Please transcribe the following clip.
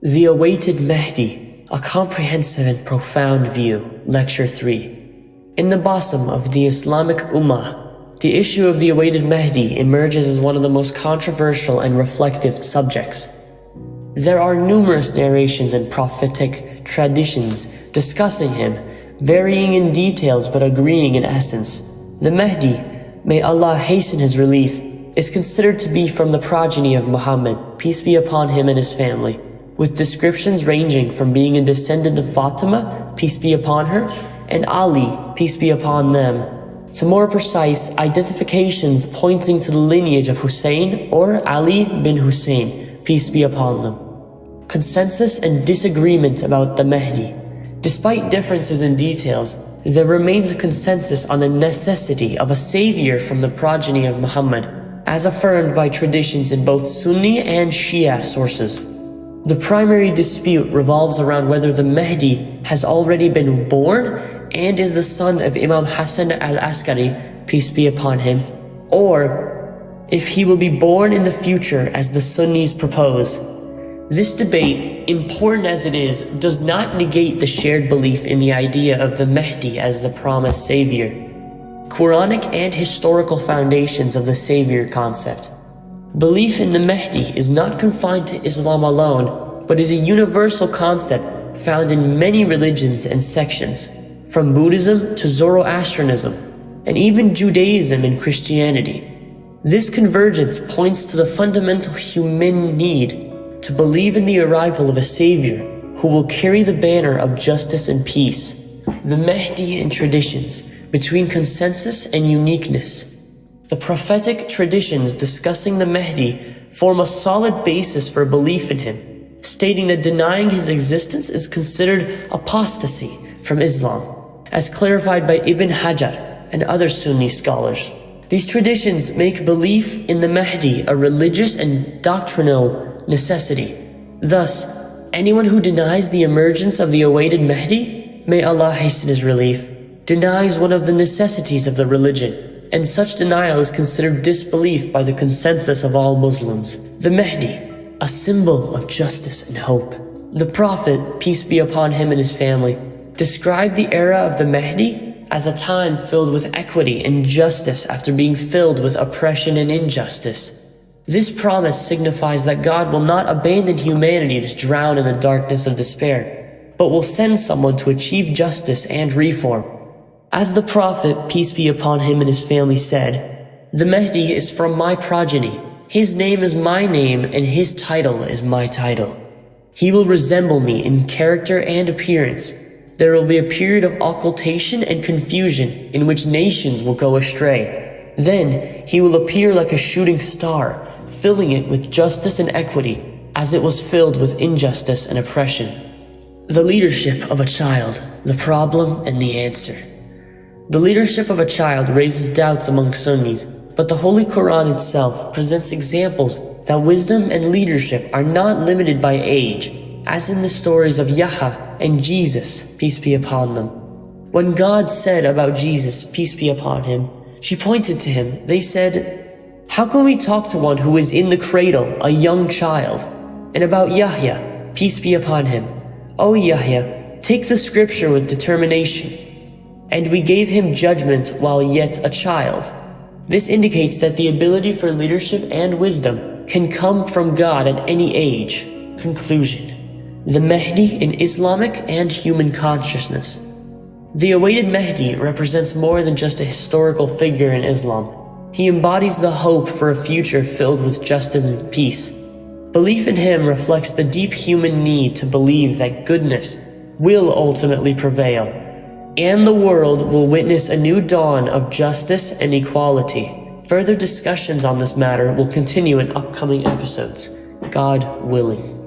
The Awaited Mahdi, a comprehensive and profound view, Lecture 3. In the bosom of the Islamic Ummah, the issue of the Awaited Mahdi emerges as one of the most controversial and reflective subjects. There are numerous narrations and prophetic traditions discussing him, varying in details but agreeing in essence. The Mahdi, may Allah hasten his relief, is considered to be from the progeny of Muhammad, peace be upon him and his family, with descriptions ranging from being a descendant of Fatimah, peace be upon her, and Ali, peace be upon them, to more precise identifications pointing to the lineage of Hussein or Ali ibn Hussein, peace be upon them. Consensus and disagreement about the Mahdi. Despite differences in details, there remains a consensus on the necessity of a savior from the progeny of Muhammad, as affirmed by traditions in both Sunni and Shia sources. The primary dispute revolves around whether the Mahdi has already been born and is the son of Imam Hassan al-Askari, peace be upon him, or if he will be born in the future as the Sunnis propose. This debate, important as it is, does not negate the shared belief in the idea of the Mahdi as the promised savior. Quranic and historical foundations of the savior concept. Belief in the Mahdi is not confined to Islam alone, but is a universal concept found in many religions and sections, from Buddhism to Zoroastrianism, and even Judaism and Christianity. This convergence points to the fundamental human need to believe in the arrival of a savior who will carry the banner of justice and peace. The Mahdi and traditions, between consensus and uniqueness. The prophetic traditions discussing the Mahdi form a solid basis for belief in him, stating that denying his existence is considered apostasy from Islam, as clarified by Ibn Hajar and other Sunni scholars. These traditions make belief in the Mahdi a religious and doctrinal necessity. Thus, anyone who denies the emergence of the awaited Mahdi, may Allah hasten his relief, denies one of the necessities of the religion, and such denial is considered disbelief by the consensus of all Muslims. The Mahdi, a symbol of justice and hope. The Prophet, peace be upon him and his family, described the era of the Mahdi as a time filled with equity and justice after being filled with oppression and injustice. This promise signifies that God will not abandon humanity to drown in the darkness of despair, but will send someone to achieve justice and reform. As the Prophet, peace be upon him and his family, said, "The Mahdi is from my progeny. His name is my name and his title is my title. He will resemble me in character and appearance. There will be a period of occultation and confusion in which nations will go astray. Then he will appear like a shooting star, filling it with justice and equity, as it was filled with injustice and oppression." The leadership of a child, the problem and the answer. The leadership of a child raises doubts among Sunnis, but the Holy Quran itself presents examples that wisdom and leadership are not limited by age, as in the stories of Yahya and Jesus, peace be upon them. When God said about Jesus, peace be upon him, she pointed to him. They said, "How can we talk to one who is in the cradle, a young child?" And about Yahya, peace be upon him, "O Yahya, take the scripture with determination. And we gave him judgment while yet a child." This indicates that the ability for leadership and wisdom can come from God at any age. Conclusion. The Mahdi in Islamic and human consciousness. The awaited Mahdi represents more than just a historical figure in Islam. He embodies the hope for a future filled with justice and peace. Belief in him reflects the deep human need to believe that goodness will ultimately prevail, and the world will witness a new dawn of justice and equality. Further discussions on this matter will continue in upcoming episodes, God willing.